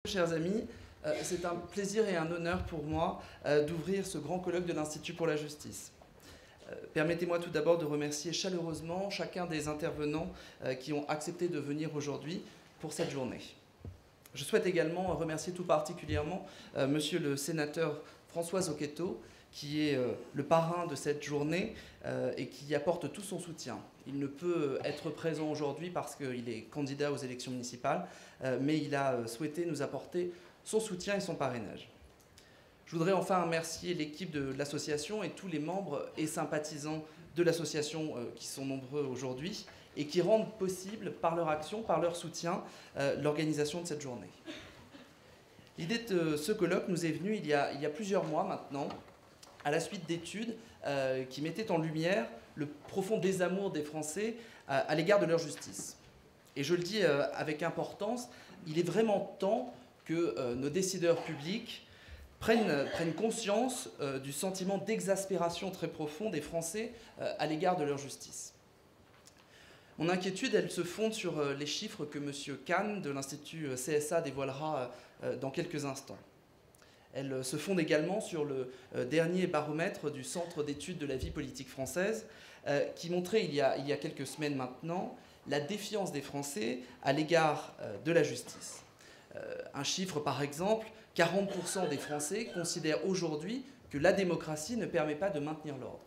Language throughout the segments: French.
Chers amis, c'est un plaisir et un honneur pour moi d'ouvrir ce grand colloque de l'Institut pour la justice. Permettez-moi tout d'abord de remercier chaleureusement chacun des intervenants qui ont accepté de venir aujourd'hui pour cette journée. Je souhaite également remercier tout particulièrement monsieur le sénateur François Zocchetto, qui est le parrain de cette journée et qui apporte tout son soutien. Il ne peut être présent aujourd'hui parce qu'il est candidat aux élections municipales, mais il a souhaité nous apporter son soutien et son parrainage. Je voudrais enfin remercier l'équipe de l'association et tous les membres et sympathisants de l'association qui sont nombreux aujourd'hui et qui rendent possible, par leur action, par leur soutien, l'organisation de cette journée. L'idée de ce colloque nous est venue il y a plusieurs mois maintenant, à la suite d'études qui mettaient en lumière le profond désamour des Français à l'égard de leur justice. Et je le dis avec importance, il est vraiment temps que nos décideurs publics prennent conscience du sentiment d'exaspération très profond des Français à l'égard de leur justice. Mon inquiétude, elle se fonde sur les chiffres que M. Kahn de l'Institut CSA dévoilera dans quelques instants. Elle se fonde également sur le dernier baromètre du Centre d'études de la vie politique française qui montrait il y a quelques semaines maintenant la défiance des Français à l'égard de la justice. Un chiffre par exemple, 40% des Français considèrent aujourd'hui que la démocratie ne permet pas de maintenir l'ordre.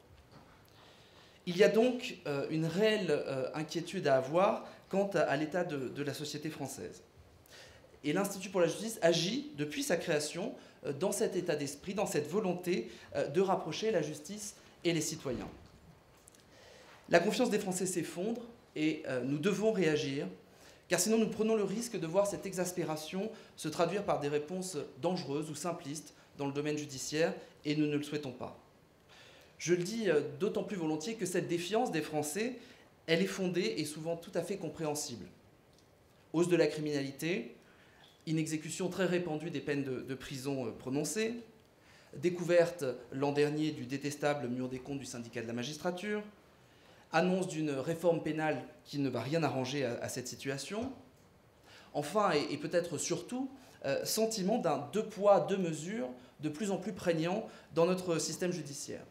Il y a donc une réelle inquiétude à avoir quant à l'état de la société française. Et l'Institut pour la justice agit depuis sa création dans cet état d'esprit, dans cette volonté de rapprocher la justice et les citoyens. La confiance des Français s'effondre et nous devons réagir, car sinon nous prenons le risque de voir cette exaspération se traduire par des réponses dangereuses ou simplistes dans le domaine judiciaire, et nous ne le souhaitons pas. Je le dis d'autant plus volontiers que cette défiance des Français, elle est fondée et souvent tout à fait compréhensible. Hausse de la criminalité, inexécution très répandue des peines de prison prononcées, découverte l'an dernier du détestable mur des comptes du syndicat de la magistrature, annonce d'une réforme pénale qui ne va rien arranger à cette situation, enfin et peut-être surtout, sentiment d'un deux poids, deux mesures de plus en plus prégnant dans notre système judiciaire.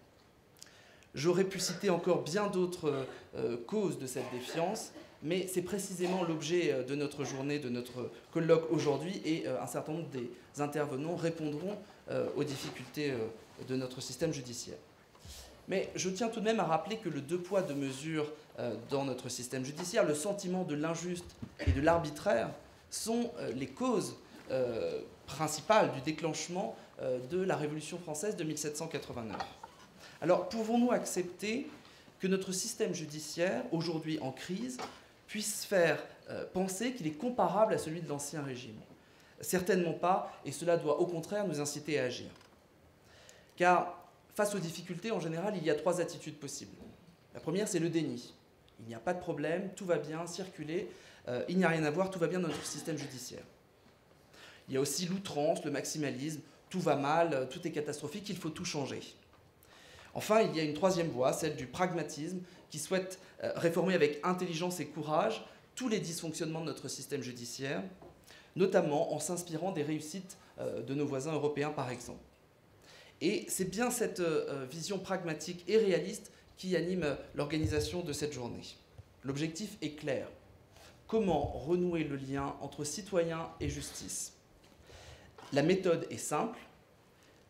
J'aurais pu citer encore bien d'autres causes de cette défiance, mais c'est précisément l'objet de notre journée, de notre colloque aujourd'hui, et un certain nombre des intervenants répondront aux difficultés de notre système judiciaire. Mais je tiens tout de même à rappeler que le deux poids, deux mesures dans notre système judiciaire, le sentiment de l'injuste et de l'arbitraire, sont les causes principales du déclenchement de la Révolution française de 1789. Alors, pouvons-nous accepter que notre système judiciaire, aujourd'hui en crise, puisse faire penser qu'il est comparable à celui de l'Ancien Régime? Certainement pas, et cela doit au contraire nous inciter à agir. Car face aux difficultés, en général, il y a trois attitudes possibles. La première, c'est le déni. Il n'y a pas de problème, tout va bien, circulez, il n'y a rien à voir, tout va bien dans notre système judiciaire. Il y a aussi l'outrance, le maximalisme, tout va mal, tout est catastrophique, il faut tout changer. Enfin, il y a une troisième voie, celle du pragmatisme, qui souhaite réformer avec intelligence et courage tous les dysfonctionnements de notre système judiciaire, notamment en s'inspirant des réussites de nos voisins européens, par exemple. Et c'est bien cette vision pragmatique et réaliste qui anime l'organisation de cette journée. L'objectif est clair. Comment renouer le lien entre citoyens et justice? La méthode est simple.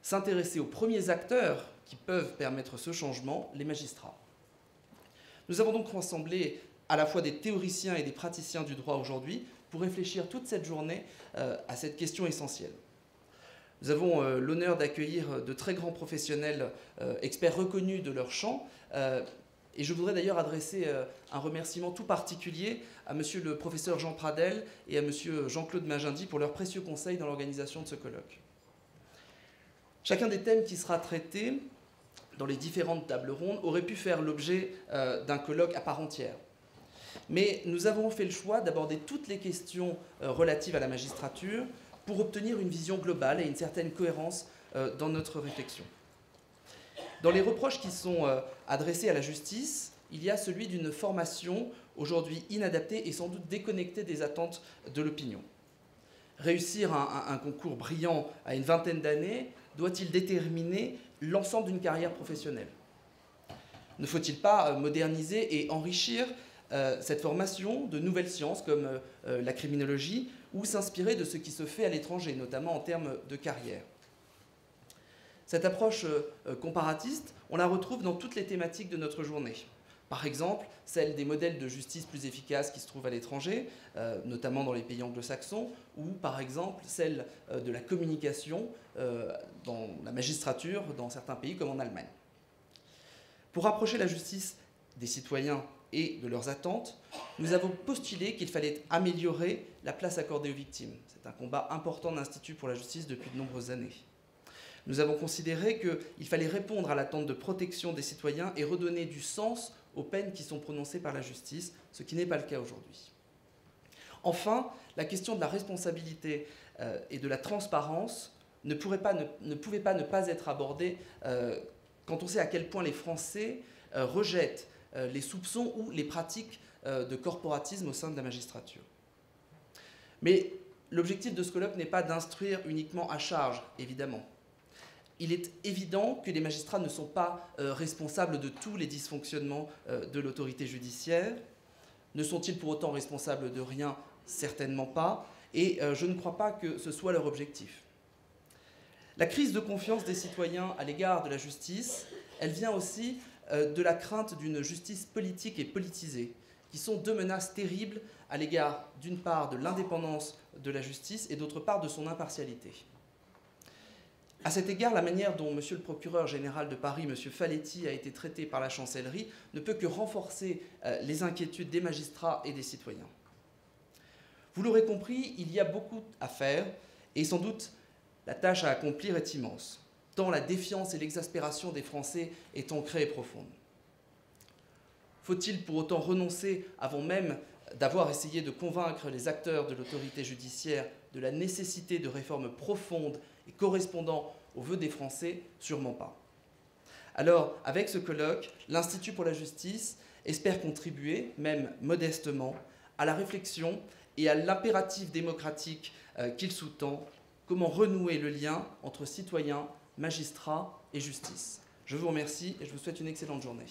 S'intéresser aux premiers acteurs qui peuvent permettre ce changement, les magistrats. Nous avons donc rassemblé à la fois des théoriciens et des praticiens du droit aujourd'hui pour réfléchir toute cette journée à cette question essentielle. Nous avons l'honneur d'accueillir de très grands professionnels, experts reconnus de leur champ, et je voudrais d'ailleurs adresser un remerciement tout particulier à monsieur le professeur Jean Pradel et à monsieur Jean-Claude Magendie pour leurs précieux conseils dans l'organisation de ce colloque. Chacun des thèmes qui sera traité dans les différentes tables rondes aurait pu faire l'objet d'un colloque à part entière. Mais nous avons fait le choix d'aborder toutes les questions relatives à la magistrature pour obtenir une vision globale et une certaine cohérence dans notre réflexion. Dans les reproches qui sont adressés à la justice, il y a celui d'une formation aujourd'hui inadaptée et sans doute déconnectée des attentes de l'opinion. Réussir un concours brillant à une vingtaine d'années doit-il déterminer l'ensemble d'une carrière professionnelle? Ne faut-il pas moderniser et enrichir cette formation de nouvelles sciences comme la criminologie ou s'inspirer de ce qui se fait à l'étranger, notamment en termes de carrière? Cette approche comparatiste, on la retrouve dans toutes les thématiques de notre journée. Par exemple, celle des modèles de justice plus efficaces qui se trouvent à l'étranger, notamment dans les pays anglo-saxons, ou par exemple celle de la communication dans la magistrature dans certains pays comme en Allemagne. Pour rapprocher la justice des citoyens et de leurs attentes, nous avons postulé qu'il fallait améliorer la place accordée aux victimes. C'est un combat important de l'Institut pour la justice depuis de nombreuses années. Nous avons considéré qu'il fallait répondre à l'attente de protection des citoyens et redonner du sens aux peines qui sont prononcées par la justice, ce qui n'est pas le cas aujourd'hui. Enfin, la question de la responsabilité et de la transparence ne pouvait pas ne pas être abordée quand on sait à quel point les Français rejettent les soupçons ou les pratiques de corporatisme au sein de la magistrature. Mais l'objectif de ce colloque n'est pas d'instruire uniquement à charge, évidemment. Il est évident que les magistrats ne sont pas responsables de tous les dysfonctionnements de l'autorité judiciaire. Ne sont-ils pour autant responsables de rien? Certainement pas. Et je ne crois pas que ce soit leur objectif. La crise de confiance des citoyens à l'égard de la justice, elle vient aussi de la crainte d'une justice politique et politisée, qui sont deux menaces terribles à l'égard, d'une part, de l'indépendance de la justice et d'autre part, de son impartialité. À cet égard, la manière dont M. le procureur général de Paris, M. Faletti, a été traité par la chancellerie ne peut que renforcer les inquiétudes des magistrats et des citoyens. Vous l'aurez compris, il y a beaucoup à faire et sans doute la tâche à accomplir est immense, tant la défiance et l'exaspération des Français est ancrée et profonde. Faut-il pour autant renoncer, avant même d'avoir essayé de convaincre les acteurs de l'autorité judiciaire de la nécessité de réformes profondes et correspondant aux vœux des Français? Sûrement pas. Alors, avec ce colloque, l'Institut pour la justice espère contribuer, même modestement, à la réflexion et à l'impératif démocratique qu'il sous-tend. Comment renouer le lien entre citoyens, magistrats et justice? Je vous remercie et je vous souhaite une excellente journée.